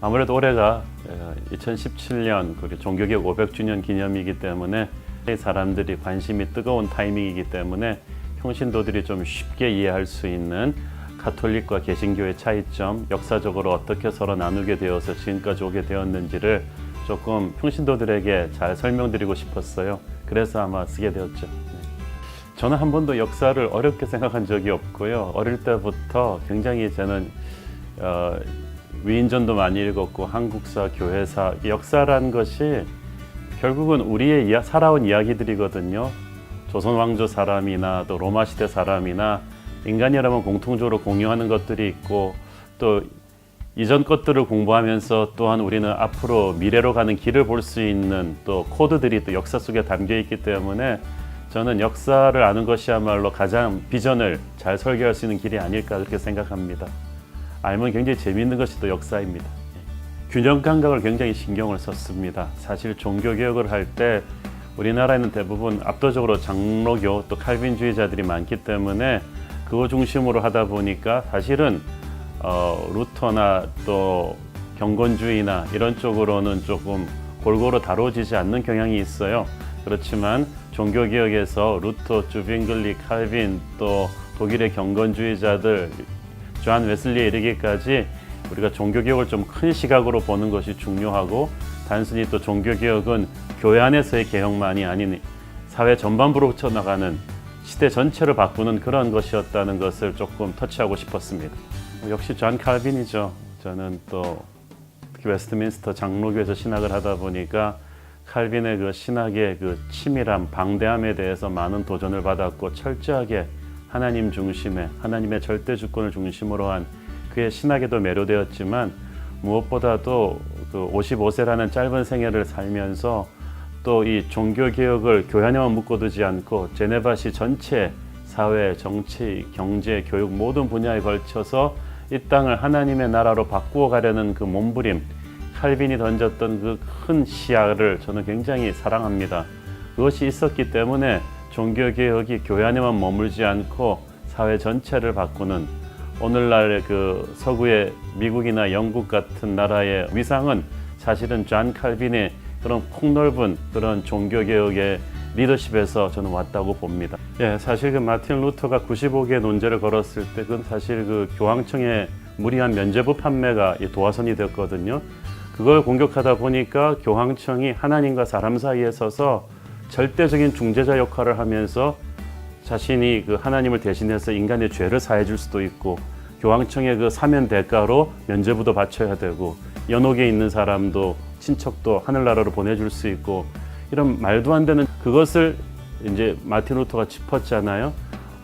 아무래도 올해가 2017년 종교개혁 500주년 기념이기 때문에 사람들이 관심이 뜨거운 타이밍이기 때문에 평신도들이 좀 쉽게 이해할 수 있는 가톨릭과 개신교의 차이점, 역사적으로 어떻게 서로 나누게 되어서 지금까지 오게 되었는지를 조금 평신도들에게 잘 설명드리고 싶었어요. 그래서 아마 쓰게 되었죠. 저는 한 번도 역사를 어렵게 생각한 적이 없고요. 어릴 때부터 굉장히 저는 위인전도 많이 읽었고 한국사, 교회사, 역사란 것이 결국은 우리의 살아온 이야기들이거든요. 조선 왕조 사람이나 또 로마 시대 사람이나 인간이라면 공통적으로 공유하는 것들이 있고 또 이전 것들을 공부하면서 또한 우리는 앞으로 미래로 가는 길을 볼 수 있는 또 코드들이 또 역사 속에 담겨 있기 때문에 저는 역사를 아는 것이야말로 가장 비전을 잘 설계할 수 있는 길이 아닐까 그렇게 생각합니다. 알면 굉장히 재미있는 것이 또 역사입니다. 균형 감각을 굉장히 신경을 썼습니다. 사실 종교개혁을 할 때 우리나라에는 대부분 압도적으로 장로교 또 칼빈주의자들이 많기 때문에 그거 중심으로 하다 보니까 사실은 루터나 또 경건주의나 이런 쪽으로는 조금 골고루 다뤄지지 않는 경향이 있어요. 그렇지만 종교개혁에서 루터, 주빙글리, 칼빈 또 독일의 경건주의자들 존 웨슬리에 이르기까지 우리가 종교개혁을 좀 큰 시각으로 보는 것이 중요하고 단순히 또 종교개혁은 교회 안에서의 개혁만이 아닌 사회 전반부로 쳐나가는 시대 전체를 바꾸는 그런 것이었다는 것을 조금 터치하고 싶었습니다. 역시 존 칼빈이죠. 저는 또 특히 웨스트민스터 장로교에서 신학을 하다 보니까 칼빈의 그 신학의 그 치밀함, 방대함에 대해서 많은 도전을 받았고 철저하게 하나님 중심의 하나님의 절대 주권을 중심으로 한 그의 신학에도 매료되었지만 무엇보다도 그 55세라는 짧은 생애를 살면서 또 이 종교개혁을 교회 안에만 묶어두지 않고 제네바시 전체 사회, 정치, 경제, 교육 모든 분야에 걸쳐서 이 땅을 하나님의 나라로 바꾸어 가려는 그 몸부림, 칼빈이 던졌던 그 큰 시야를 저는 굉장히 사랑합니다. 그것이 있었기 때문에 종교개혁이 교회 안에만 머물지 않고 사회 전체를 바꾸는 오늘날 그 서구의 미국이나 영국 같은 나라의 위상은 사실은 존 칼빈의 그런 폭넓은 그런 종교개혁의 리더십에서 저는 왔다고 봅니다. 예, 사실 그 마틴 루터가 95개의 논제를 걸었을 때 그건 사실 그 교황청의 무리한 면죄부 판매가 도화선이 됐거든요. 그걸 공격하다 보니까 교황청이 하나님과 사람 사이에 서서 절대적인 중재자 역할을 하면서 자신이 그 하나님을 대신해서 인간의 죄를 사해 줄 수도 있고 교황청의 그 사면 대가로 면죄부도 바쳐야 되고 연옥에 있는 사람도 친척도 하늘나라로 보내줄 수 있고 이런 말도 안 되는 그것을 이제 마틴 루터가 짚었잖아요.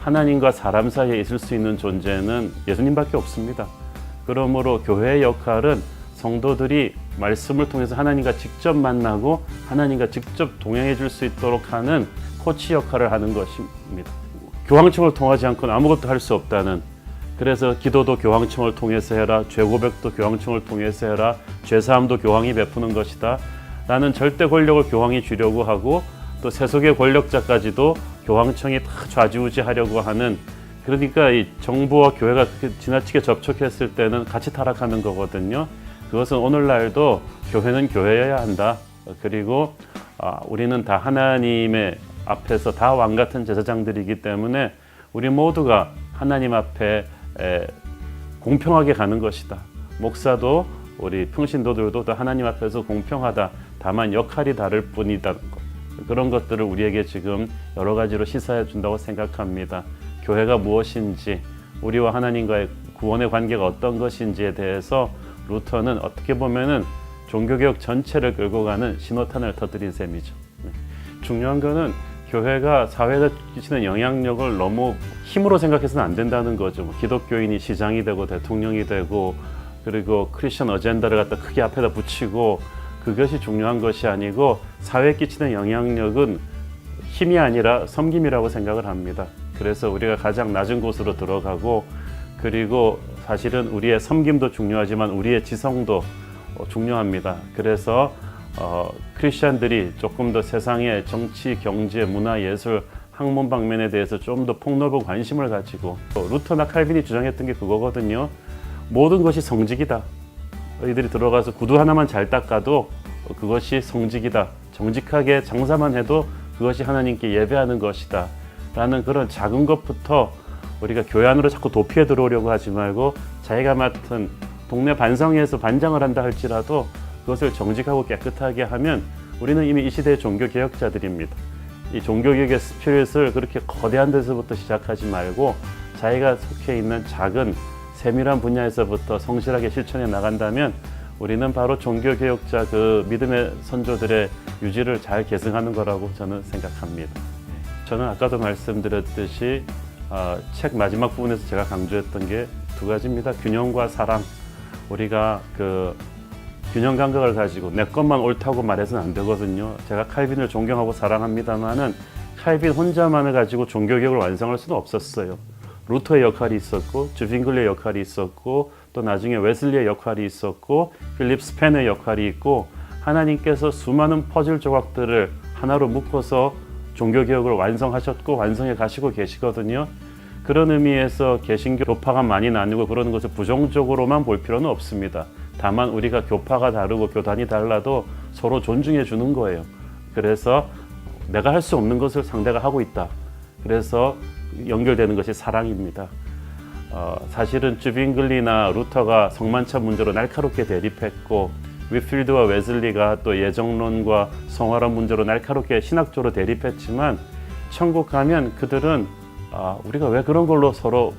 하나님과 사람 사이에 있을 수 있는 존재는 예수님밖에 없습니다. 그러므로 교회의 역할은 성도들이 말씀을 통해서 하나님과 직접 만나고 하나님과 직접 동행해 줄 수 있도록 하는 코치 역할을 하는 것입니다. 교황청을 통하지 않고는 아무것도 할 수 없다는, 그래서 기도도 교황청을 통해서 해라, 죄고백도 교황청을 통해서 해라, 죄사함도 교황이 베푸는 것이다. 나는 절대 권력을 교황이 주려고 하고 또 세속의 권력자까지도 교황청이 다 좌지우지하려고 하는, 그러니까 이 정부와 교회가 지나치게 접촉했을 때는 같이 타락하는 거거든요. 그것은 오늘날도 교회는 교회여야 한다. 그리고 우리는 다 하나님의 앞에서 다 왕같은 제사장들이기 때문에 우리 모두가 하나님 앞에 공평하게 가는 것이다. 목사도 우리 평신도들도 다 하나님 앞에서 공평하다. 다만 역할이 다를 뿐이다. 그런 것들을 우리에게 지금 여러 가지로 시사해 준다고 생각합니다. 교회가 무엇인지, 우리와 하나님과의 구원의 관계가 어떤 것인지에 대해서 루터는 어떻게 보면은 종교개혁 전체를 끌고 가는 신호탄을 터뜨린 셈이죠. 중요한 거는 교회가 사회에 끼치는 영향력을 너무 힘으로 생각해서는 안 된다는 거죠. 기독교인이 시장이 되고 대통령이 되고 그리고 크리스천 어젠다를 갖다 크게 앞에다 붙이고 그것이 중요한 것이 아니고 사회에 끼치는 영향력은 힘이 아니라 섬김이라고 생각을 합니다. 그래서 우리가 가장 낮은 곳으로 들어가고 그리고 사실은 우리의 섬김도 중요하지만 우리의 지성도 중요합니다. 그래서 크리스천들이 조금 더 세상의 정치, 경제, 문화, 예술, 학문 방면에 대해서 좀 더 폭넓은 관심을 가지고 루터나 칼빈이 주장했던 게 그거거든요. 모든 것이 성직이다. 이들이 들어가서 구두 하나만 잘 닦아도 그것이 성직이다. 정직하게 장사만 해도 그것이 하나님께 예배하는 것이다. 라는 그런 작은 것부터 우리가 교회 안으로 자꾸 도피해 들어오려고 하지 말고 자기가 맡은 동네 반성회에서 반장을 한다 할지라도 그것을 정직하고 깨끗하게 하면 우리는 이미 이 시대의 종교개혁자들입니다. 이 종교개혁의 스피릿을 그렇게 거대한 데서부터 시작하지 말고 자기가 속해 있는 작은 세밀한 분야에서부터 성실하게 실천해 나간다면 우리는 바로 종교개혁자 그 믿음의 선조들의 유지를 잘 계승하는 거라고 저는 생각합니다. 저는 아까도 말씀드렸듯이 책 마지막 부분에서 제가 강조했던 게 두 가지입니다. 균형과 사랑. 우리가 그 균형 감각을 가지고 내 것만 옳다고 말해서는 안 되거든요. 제가 칼빈을 존경하고 사랑합니다만은 칼빈 혼자만을 가지고 종교개혁을 완성할 수는 없었어요. 루터의 역할이 있었고 주빙글리의 역할이 있었고 또 나중에 웨슬리의 역할이 있었고 필립 스펜의 역할이 있고 하나님께서 수많은 퍼즐 조각들을 하나로 묶어서 종교개혁을 완성하셨고 완성해 가시고 계시거든요. 그런 의미에서 개신교 교파가 많이 나뉘고 그러는 것을 부정적으로만 볼 필요는 없습니다. 다만 우리가 교파가 다르고 교단이 달라도 서로 존중해 주는 거예요. 그래서 내가 할 수 없는 것을 상대가 하고 있다. 그래서 연결되는 것이 사랑입니다. 사실은 주빙글리나 루터가 성만찬 문제로 날카롭게 대립했고 위필드와 웨슬리가 또 예정론과 성화론 문제로 날카롭게 신학적으로 대립했지만 천국 가면 그들은 우리가 왜 그런 걸로 서로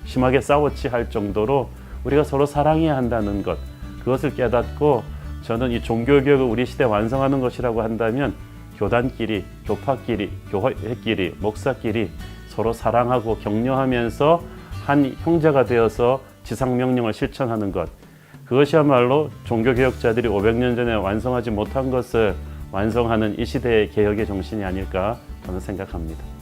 심하게 싸웠지 할 정도로 우리가 서로 사랑해야 한다는 것, 그것을 깨닫고 저는 이 종교개혁을 우리 시대에 완성하는 것이라고 한다면 교단끼리, 교파끼리, 교회끼리, 목사끼리 서로 사랑하고 격려하면서 한 형제가 되어서 지상명령을 실천하는 것, 그것이야말로 종교개혁자들이 500년 전에 완성하지 못한 것을 완성하는 이 시대의 개혁의 정신이 아닐까 저는 생각합니다.